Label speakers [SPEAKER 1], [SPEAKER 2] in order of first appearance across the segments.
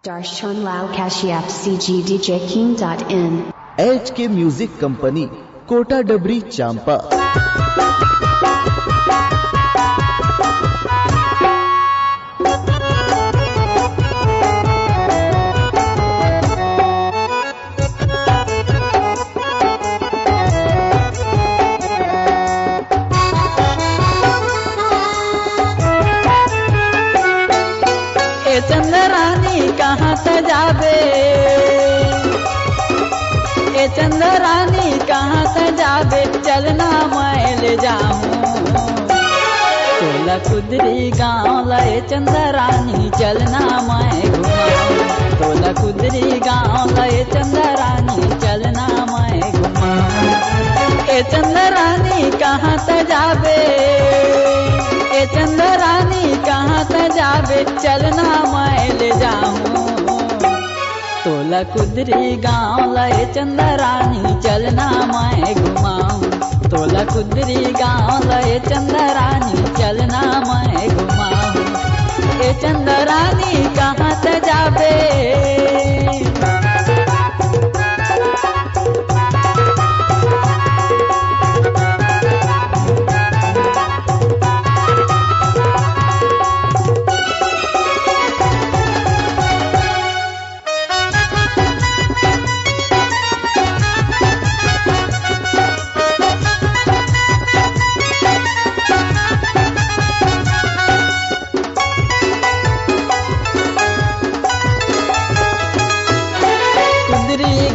[SPEAKER 1] Darshan Lal Kashyap CGDJKing.in
[SPEAKER 2] HK music company Kota Dabri Champa.
[SPEAKER 3] ए चंद्रानी कहाँ से जाबे, ए चंद्रानी कहाँ से जाबे, चलना मैं ले जाऊं तोला कुदरी गाँव लाए चंद्रानी, चलना मैं घुमाऊं तोला कुदरी गाँव लाए चंद्रानी, चलना मैं घुमाऊं। ए चंद्रानी कहाँ से जाबे, ए चंद्रानी कहाँ से जाबे, चलना मैं ले जाऊं तोला कुदरी गाँव लाए चंद्रानी, चलना मैं घुमाऊं तोला कुदरी गाँव लाए चंद्रानी, चलना मैं घुमाऊं। ए चंद्रानी कहाँ से जाबे,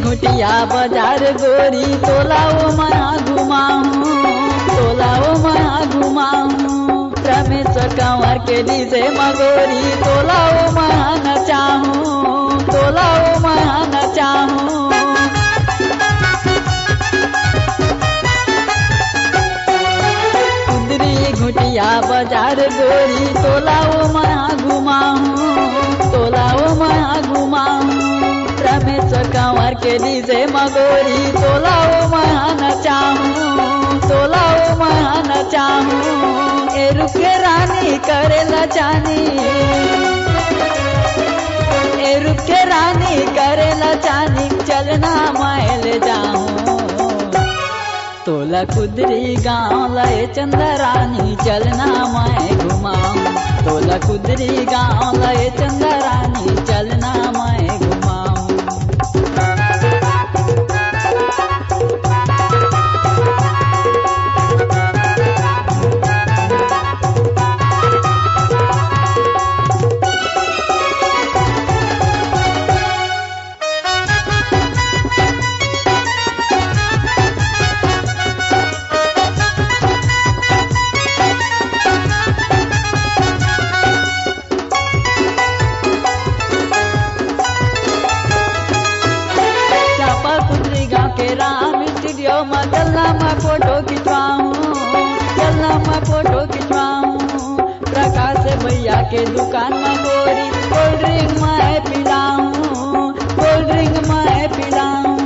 [SPEAKER 3] घुटिया बाजार गोरी तोला वो महा घुमाऊं तोला वो महा घुमाऊं। रमेश कंवर के डीजे मगोरी तोला वो महा नचाऊं तोला वो महा नचाऊं। कुदरी घुटिया बाजार गोरी तोला वो महा घुमाऊं तोला वो महा घुमाऊं। रमेश कंवर के डीजे मगोरी तोला वो महा नचाऊं तोला वो महा नचाऊं। ए रुके रानी करे लचानी, ए रुके रानी करे लचानी, चलना मैं ले जाऊं तोला कुदरी गाँव लाए चंद्रानी, चलना मैं घुमाऊं तोला कुदरी गाँव लाए चंद्रानी, चलना मैं घुमाऊं। चलना मैं फोटो खिंचवाऊं चलना मैं फोटो खिंचवाऊं। प्रकाश भैया के दुकान में गोरी कोल्ड ड्रिंक मैं पिलाऊं कोल्ड ड्रिंक मैं पिलाऊं।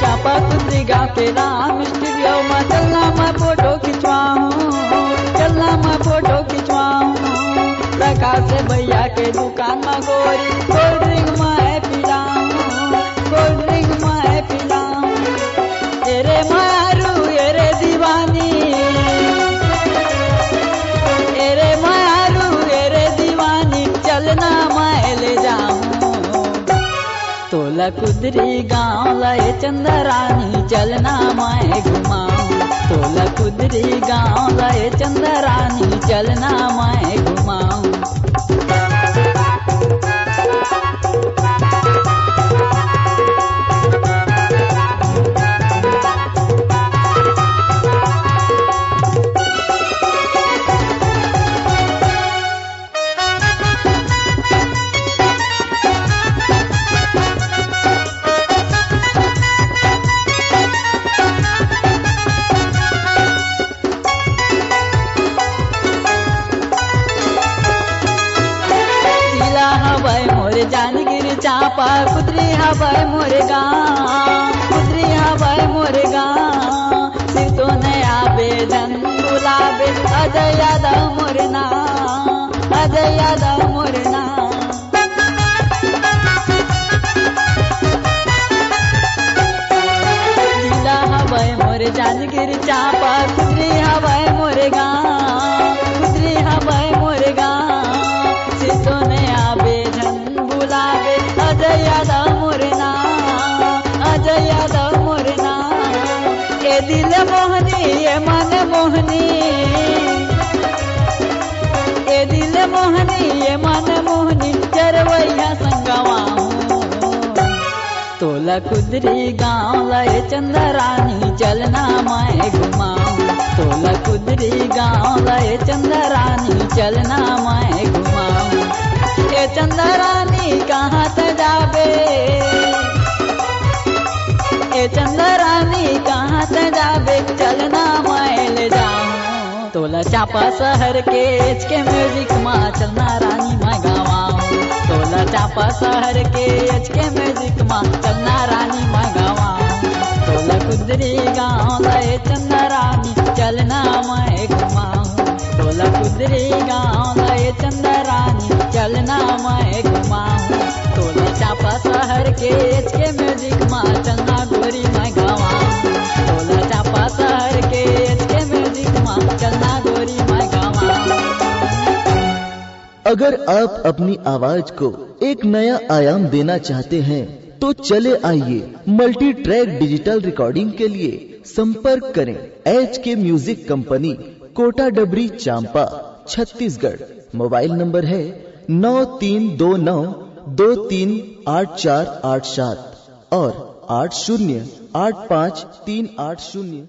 [SPEAKER 3] चापा कुदरी गाँव के राम स्टूडियो में चलना मैं फोटो खिंचवाऊं चलना मैं फोटो खिंचवाऊं। प्रकाश भैया के दुकान में गोरी कोल्ड ड्रिंक मैं पिलाऊं कोल्ड ड्रिंक मैं पिलाऊं। एरे मारू एरे दीवानी, एरे मारू एरे दीवानी, चलना मैं ले जाऊं तोला कुदरी गाँव लाए चंद्रानी, चलना मैं घुमाऊं तोला कुदरी गाँव लाए चंद्रानी, चलना मैं घुमाऊं। जानगिर चापा कुदरी हवाई मोरे गाँव कुदरी हवाई मोरे गाँव, सिर तो नया बेदन बुला बुलावे अजय यादव मुरना, अजय यादव मुरना। जिला हवाई मोर जांजगीर चांपा, खुदरी हवाई मोर गाँव, खुदरी हवाई मोर गाँव। सिद्धो ने आवे झन बुलावे अजय यादव मुरना, अजय यादव मुरना। ये दिल मोहनी ये मन मोहनी, ये दिल मोहनी ये मन मोहनी, चरवैया संगवा तोला खुदरी गाँव लय चंदरानी चलना मैं घुमाऊं, तोला खुदरी गाँव लय चंदरानी चलना मैं घुमाऊं। ये चंदरानी कहाँ से जावे, ये चंदरानी कहाँ से जावे, चलना मैं ले जाऊं। तोला चापा शहर के एचके म्यूजिक माँ चलना रानी मैं गवाऊं, तोला चापा शहर के एचके म्यूजिक माँ चलना रानी मैं गवाऊं। तोला खुदरी गाँव लय चंदरानी चलना मैं घुमाऊं, तोला खुदरी गाँव लय चंदरानी चलना मैं घुमाऊं। तोला चापा शहर के एचके म्यूजिक माँ चलना गोरी मैं गवाऊं, तोला चापा शहर के एचके म्यूजिक माँ चलना गोरी मैं गवाऊं।
[SPEAKER 2] अगर आप अपनी आवाज को एक नया आयाम देना चाहते हैं तो चले आइए मल्टी ट्रैक डिजिटल रिकॉर्डिंग के लिए संपर्क करें HK music company, Kota Dabri, चांपा, छत्तीसगढ़। मोबाइल नंबर है 9329238487 और 8085380380।